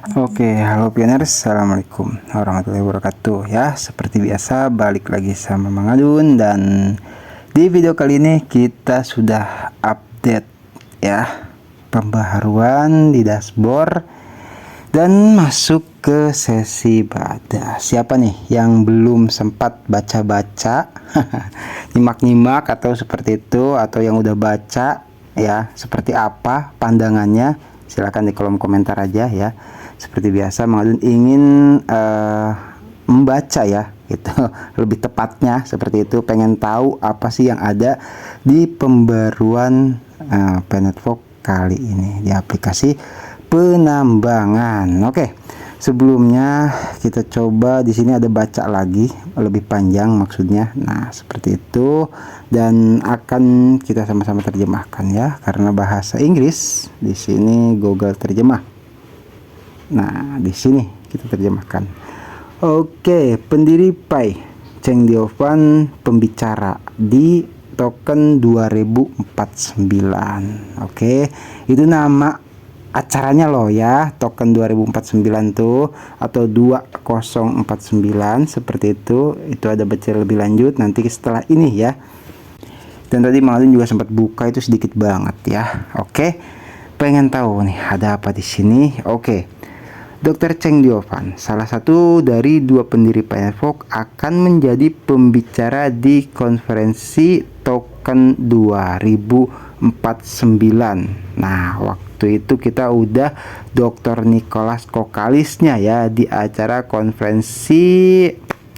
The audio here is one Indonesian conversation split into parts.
Oke, halo pioners, assalamualaikum warahmatullahi wabarakatuh. Ya, seperti biasa balik lagi sama Mang Adun, dan di video kali ini kita sudah update ya pembaharuan di dashboard dan masuk ke sesi bada. Siapa nih yang belum sempat baca-baca, nyimak-nyimak atau seperti itu, atau yang udah baca ya, seperti apa pandangannya? Silahkan di kolom komentar aja ya. Seperti biasa, Mang Adun ingin membaca ya, gitu. Lebih tepatnya seperti itu, pengen tahu apa sih yang ada di pembaruan PNetwork kali ini di aplikasi penambangan. Oke, sebelumnya kita coba di sini ada baca lagi lebih panjang maksudnya. Nah, seperti itu, dan akan kita sama-sama terjemahkan ya, karena bahasa Inggris di sini Google terjemah. Nah, di sini kita terjemahkan. Oke, pendiri Pi, Cheng Diovan, pembicara di token 2049. Oke, itu nama acaranya loh ya, token 2049 tuh, atau 2049 seperti itu. Itu ada baca lebih lanjut nanti setelah ini ya. Dan tadi Mang Adun juga sempat buka itu sedikit banget ya. Oke, pengen tahu nih ada apa di sini. Oke. Dr. Cheng Diovan, salah satu dari dua pendiri PNetwork, akan menjadi pembicara di konferensi token 2049. Nah, waktu itu kita udah Dr. Nicholas Kokalisnya ya di acara konferensi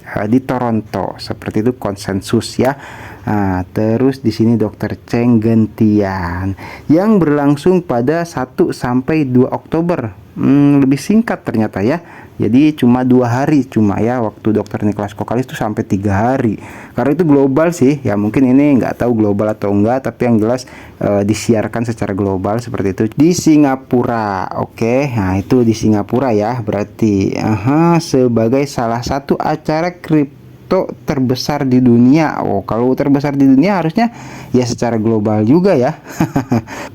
di Toronto, seperti itu, konsensus ya. Nah, terus di sini Dr. Cheng gantian yang berlangsung pada 1 sampai 2 Oktober. Lebih singkat ternyata ya. Jadi cuma 2 hari cuma ya, waktu Dr. Nicholas Kokalis itu sampai 3 hari. Karena itu global sih. Ya mungkin ini nggak tahu global atau enggak, tapi yang jelas disiarkan secara global seperti itu di Singapura. Oke, nah itu di Singapura ya. Berarti sebagai salah satu acara kripto terbesar di dunia. Oh, kalau terbesar di dunia harusnya ya secara global juga ya.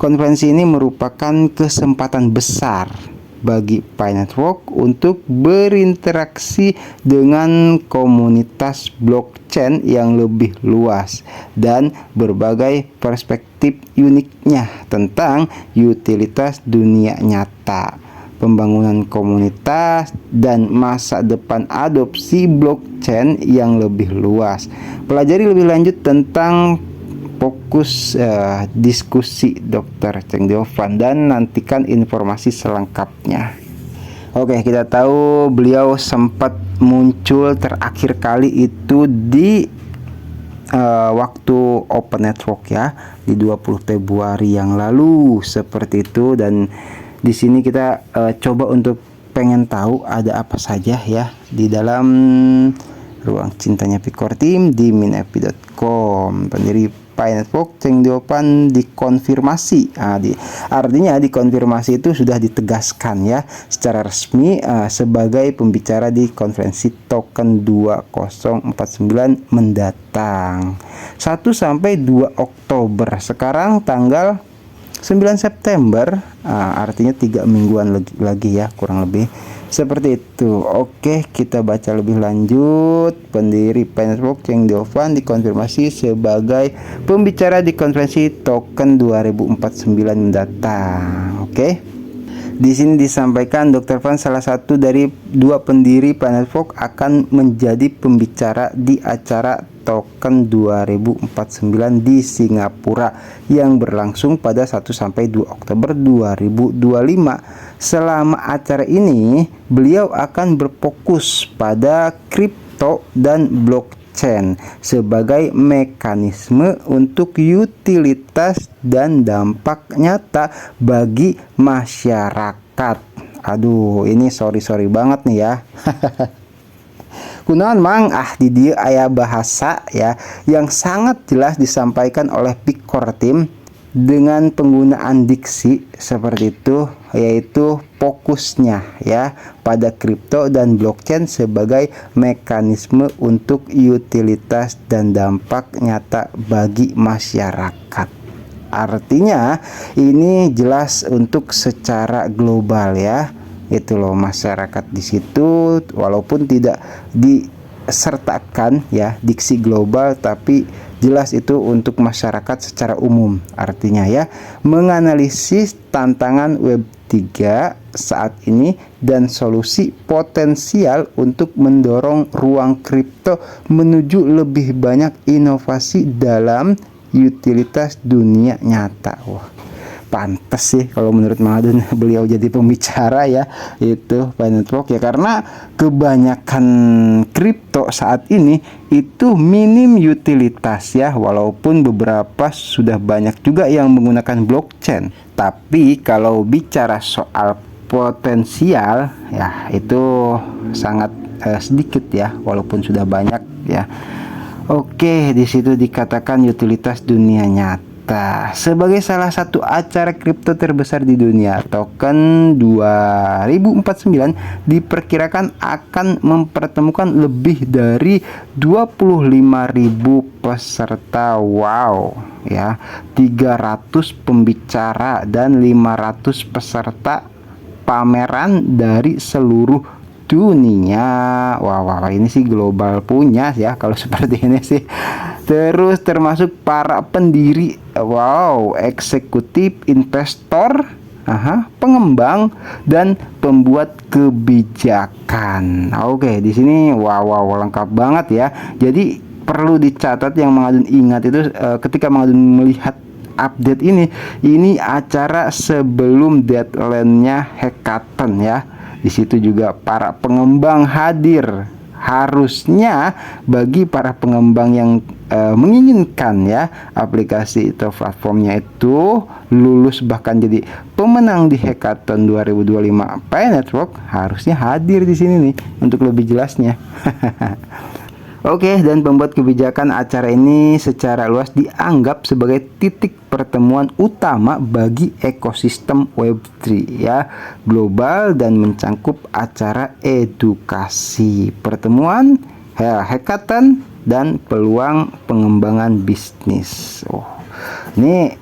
Konferensi ini merupakan kesempatan besar bagi PNetwork untuk berinteraksi dengan komunitas blockchain yang lebih luas dan berbagai perspektif uniknya tentang utilitas dunia nyata, pembangunan komunitas, dan masa depan adopsi blockchain yang lebih luas. Pelajari lebih lanjut tentang fokus diskusi Dr. Cheng Diovan dan nantikan informasi selengkapnya. Oke, kita tahu beliau sempat muncul terakhir kali itu di waktu Open Network ya, di 20 Februari yang lalu seperti itu. Dan di sini kita coba untuk pengen tahu ada apa saja ya di dalam ruang cintanya Pikor Team di minepi.com. Pendiri PNetwork Cheng Diovan dikonfirmasi. Artinya dikonfirmasi itu sudah ditegaskan ya secara resmi sebagai pembicara di konferensi token 2049 mendatang 1 sampai 2 Oktober. Sekarang tanggal 9 September, artinya 3 mingguan lagi ya kurang lebih. Seperti itu. Oke, kita baca lebih lanjut. Pendiri PNetwork Cheng Diovan dikonfirmasi sebagai pembicara di konferensi token 2049 mendatang. Oke. Di sini disampaikan Dr. Van, salah satu dari dua pendiri PNetwork, akan menjadi pembicara di acara token 2049 di Singapura yang berlangsung pada 1 sampai 2 Oktober 2025. Selama acara ini, beliau akan berfokus pada kripto dan blockchain sebagai mekanisme untuk utilitas dan dampak nyata bagi masyarakat. Aduh, ini sorry banget nih ya. Kunaon mang di dia aya bahasa ya yang sangat jelas disampaikan oleh Pikor Team dengan penggunaan diksi seperti itu, yaitu fokusnya ya pada kripto dan blockchain sebagai mekanisme untuk utilitas dan dampak nyata bagi masyarakat. Artinya ini jelas untuk secara global ya. itu loh masyarakat di situ, walaupun tidak disertakan ya diksi global, tapi jelas itu untuk masyarakat secara umum. Artinya ya, menganalisis tantangan Web 3 saat ini dan solusi potensial untuk mendorong ruang kripto menuju lebih banyak inovasi dalam utilitas dunia nyata. Wah, pantes sih kalau menurut Madun beliau jadi pembicara ya itu Pi Network ya, karena kebanyakan kripto saat ini itu minim utilitas ya, walaupun beberapa sudah banyak juga yang menggunakan blockchain. Tapi kalau bicara soal potensial ya itu sangat sedikit ya, walaupun sudah banyak ya. Oke, di situ dikatakan utilitas dunia nyata. Sebagai salah satu acara kripto terbesar di dunia, token 2049 diperkirakan akan mempertemukan lebih dari 25.000 peserta. Wow, ya. 300 pembicara dan 500 peserta pameran dari seluruh dunia. Wah, ini sih global punya ya kalau seperti ini sih. Terus termasuk para pendiri, eksekutif, investor, pengembang dan pembuat kebijakan. Oke, di sini lengkap banget ya. Jadi perlu dicatat yang Mangadun ingat itu ketika Mangadun melihat update ini acara sebelum deadline-nya hackathon ya. Di situ juga para pengembang hadir. Harusnya bagi para pengembang yang menginginkan ya aplikasi atau platformnya itu lulus bahkan jadi pemenang di hackathon 2025 Pi Network, harusnya hadir di sini nih untuk lebih jelasnya. Oke, dan pembuat kebijakan acara ini secara luas dianggap sebagai titik pertemuan utama bagi ekosistem Web3 ya, global dan mencangkup acara edukasi, pertemuan, hackathon, dan peluang pengembangan bisnis. Ini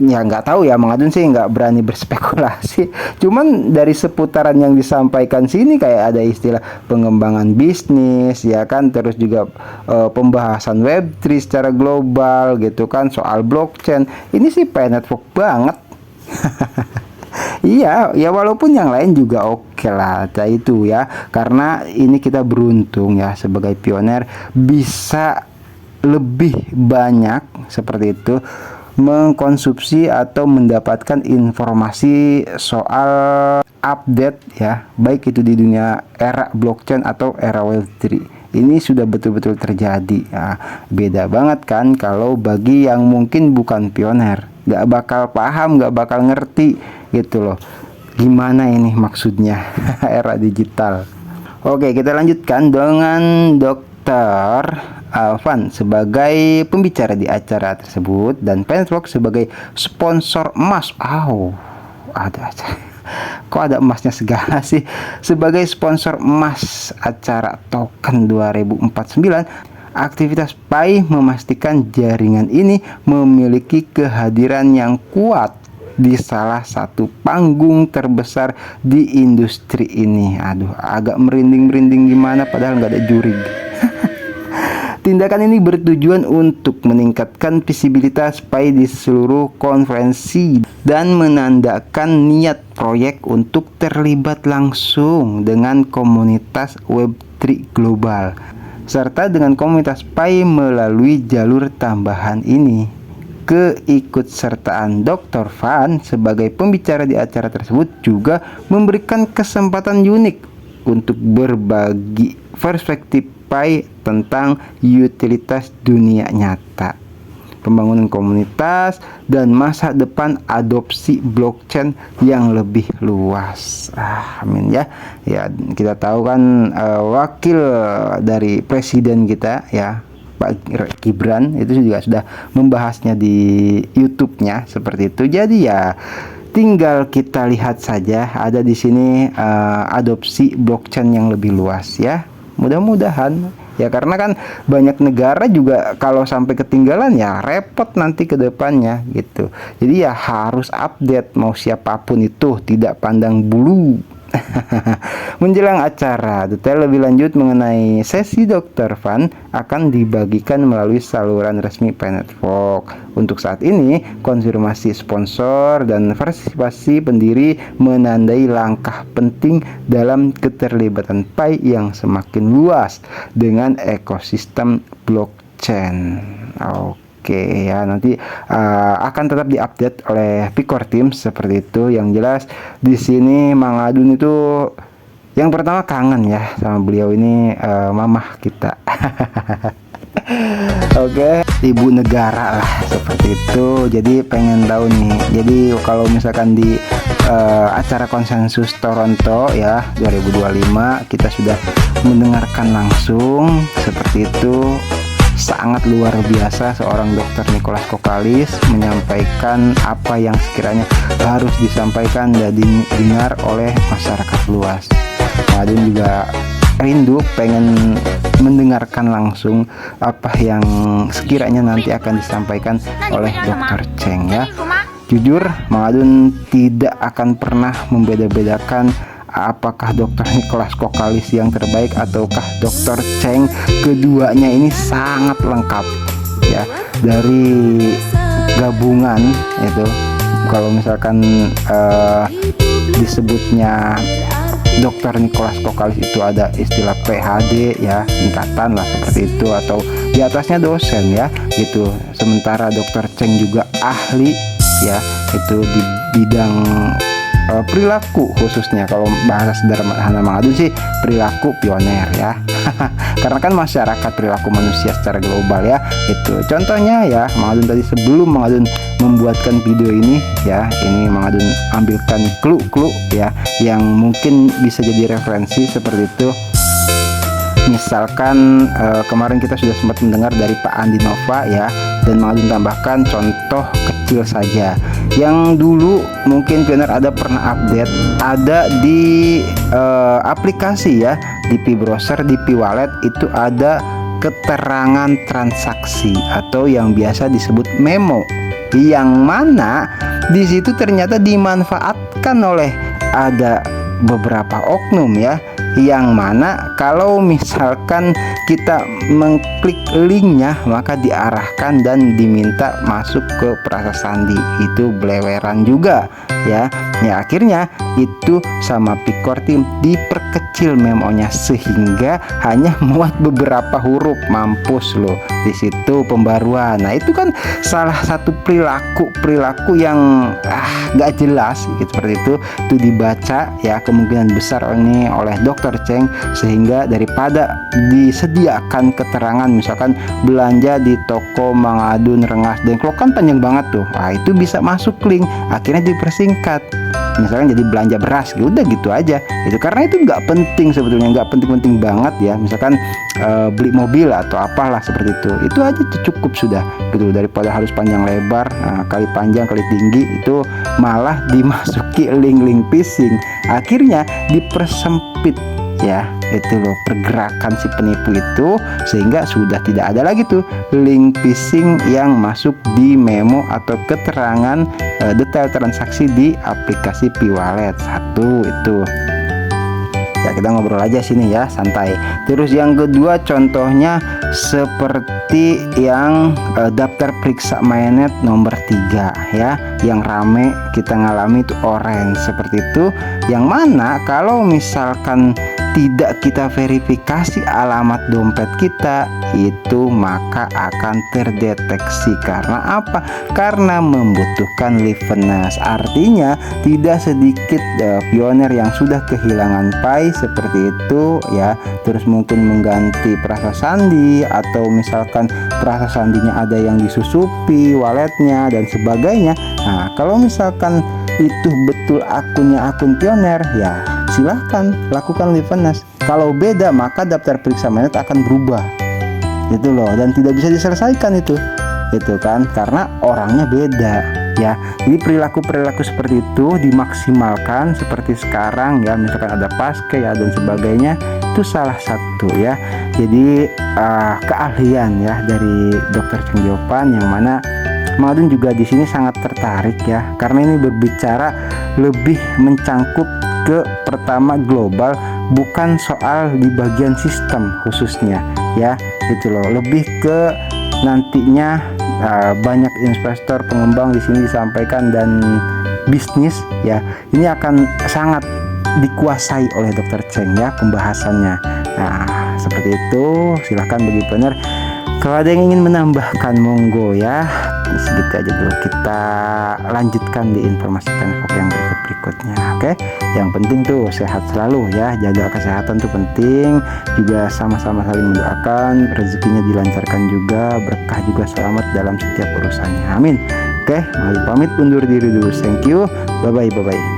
ya nggak tahu ya, Mangadun sih nggak berani berspekulasi. Cuman dari seputaran yang disampaikan sini kayak ada istilah pengembangan bisnis ya kan, terus juga pembahasan Web3 secara global gitu kan, soal blockchain. Ini sih Pi Network banget. Iya, ya walaupun yang lain juga oke lah, itu ya. Karena ini kita beruntung ya sebagai pioner bisa lebih banyak seperti itu mengkonsumsi atau mendapatkan informasi soal update ya, baik itu di dunia era blockchain atau era Web3. Ini sudah betul-betul terjadi ya. Beda banget kan kalau bagi yang mungkin bukan pioner, nggak bakal paham, nggak bakal ngerti gitu loh, gimana ini maksudnya era digital. Oke, kita lanjutkan dengan Dr. Alvan sebagai pembicara di acara tersebut dan Pi Network sebagai sponsor emas. Ada kok ada emasnya segala sih. Sebagai sponsor emas acara token 2049, aktivitas Pi memastikan jaringan ini memiliki kehadiran yang kuat di salah satu panggung terbesar di industri ini. Agak merinding-merinding gimana padahal nggak ada juri. Tindakan ini bertujuan untuk meningkatkan visibilitas Pi di seluruh konferensi dan menandakan niat proyek untuk terlibat langsung dengan komunitas Web3 global serta dengan komunitas Pi melalui jalur tambahan ini. Keikutsertaan Dr. Van sebagai pembicara di acara tersebut juga memberikan kesempatan unik untuk berbagi perspektif Pi tentang utilitas dunia nyata, pembangunan komunitas, dan masa depan adopsi blockchain yang lebih luas. Amin ya. Ya, kita tahu kan wakil dari presiden kita ya, Pak Gibran itu juga sudah membahasnya di YouTube-nya seperti itu. Jadi ya tinggal kita lihat saja ada di sini adopsi blockchain yang lebih luas ya. Mudah-mudahan ya, karena kan banyak negara juga kalau sampai ketinggalan ya repot nanti ke depannya gitu. Jadi ya harus update, mau siapapun itu, tidak pandang bulu Menjelang acara, detail lebih lanjut mengenai sesi Dr. Van akan dibagikan melalui saluran resmi P-Network. Untuk saat ini, konfirmasi sponsor dan partisipasi pendiri menandai langkah penting dalam keterlibatan Pi yang semakin luas dengan ekosistem blockchain. Oke ya, nanti akan tetap diupdate oleh Picor Team seperti itu. Yang jelas di sini Mang Adun itu yang pertama kangen ya sama beliau ini, mamah kita. Oke, ibu negara lah seperti itu. Jadi pengen tahu nih. Jadi kalau misalkan di acara konsensus Toronto ya 2025 kita sudah mendengarkan langsung seperti itu. Sangat luar biasa seorang Dr. Nicholas Kokkalis menyampaikan apa yang sekiranya harus disampaikan dan didengar oleh masyarakat luas. Adun juga rindu pengen mendengarkan langsung apa yang sekiranya nanti akan disampaikan oleh Dr. Cheng ya. Jujur, Mang Adun tidak akan pernah membeda-bedakan apakah Dr. Nicholas Kokkalis yang terbaik ataukah Dr. Cheng. Keduanya ini sangat lengkap ya, dari gabungan itu. Kalau misalkan disebutnya Dr. Nicholas Kokkalis itu ada istilah PhD ya, singkatan lah seperti itu, atau di atasnya dosen ya gitu. Sementara Dr. Cheng juga ahli ya, itu di bidang perilaku khususnya. Kalau bahasa sederhana Mang Adun sih perilaku pioner ya. Karena kan masyarakat perilaku manusia secara global ya. Itu contohnya ya, Mang Adun tadi sebelum Mang Adun membuatkan video ini ya, ini Mang Adun ambilkan clue-clue ya yang mungkin bisa jadi referensi seperti itu. Misalkan kemarin kita sudah sempat mendengar dari Pak Andi Nova ya, dan Mang Adun tambahkan contoh kecil saja yang dulu mungkin pioner ada pernah update, ada di aplikasi ya, di Pi Browser, di Pi Wallet itu ada keterangan transaksi atau yang biasa disebut memo, yang mana di situ ternyata dimanfaatkan oleh ada beberapa oknum ya, yang mana kalau misalkan kita mengklik linknya maka diarahkan dan diminta masuk ke prasasti. Itu beleweran juga ya. Ya akhirnya itu sama Picor Team diperkecil memonya sehingga hanya muat beberapa huruf. Mampus loh, di situ pembaruan. Nah itu kan salah satu perilaku yang gak jelas gitu, seperti itu dibaca ya, kemungkinan besar ini oleh Dr. Cheng, sehingga daripada disediakan keterangan misalkan belanja di toko Mang Adun Rengas Dengklok kan panjang banget tuh, itu bisa masuk link, akhirnya dipersingkat. Misalkan jadi belanja beras, udah gitu aja itu, karena itu nggak penting sebetulnya, nggak penting-penting banget ya. Misalkan beli mobil atau apalah seperti itu aja cukup sudah gitu, daripada harus panjang lebar, kali panjang kali tinggi, itu malah dimasuki link-link phishing, akhirnya dipersempit ya itu loh pergerakan si penipu itu, sehingga sudah tidak ada lagi tuh link phishing yang masuk di memo atau keterangan detail transaksi di aplikasi Pi Wallet. Satu itu ya, kita ngobrol aja sini ya, santai. Terus yang kedua contohnya seperti yang daftar periksa mainnet nomor 3 ya, yang rame kita ngalami itu orange seperti itu, yang mana kalau misalkan tidak kita verifikasi alamat dompet kita itu maka akan terdeteksi. Karena apa? Karena membutuhkan liveness. Artinya tidak sedikit pioner yang sudah kehilangan Pi seperti itu ya, terus mungkin mengganti prasasti atau misalkan prasastinya ada yang disusupi walletnya dan sebagainya. Nah kalau misalkan itu betul akunnya akun pioner ya silahkan lakukan liveness. Kalau beda maka daftar periksa mainnet akan berubah gitu loh, dan tidak bisa diselesaikan itu kan, karena orangnya beda ya. Jadi perilaku seperti itu dimaksimalkan seperti sekarang ya, misalkan ada paske ya dan sebagainya, itu salah satu ya. Jadi keahlian ya dari Dr. Cheng Jopan, yang mana Mang Adun juga di sini sangat tertarik ya, karena ini berbicara lebih mencangkup ke pertama global, bukan soal di bagian sistem khususnya ya, gitu loh. Lebih ke nantinya banyak investor, pengembang di sini disampaikan, dan bisnis ya, ini akan sangat dikuasai oleh Dr. Cheng ya pembahasannya. Nah, seperti itu. Silahkan bagi planner kalau ada yang ingin menambahkan, monggo ya. Segitu aja dulu, kita lanjutkan di informasi Tenfok yang berikutnya. Oke, yang penting tuh sehat selalu ya, jaga kesehatan tuh penting, juga sama-sama saling mendoakan rezekinya dilancarkan juga, berkah juga, selamat dalam setiap urusannya, amin. Oke, mari pamit undur diri dulu. Thank you, bye bye.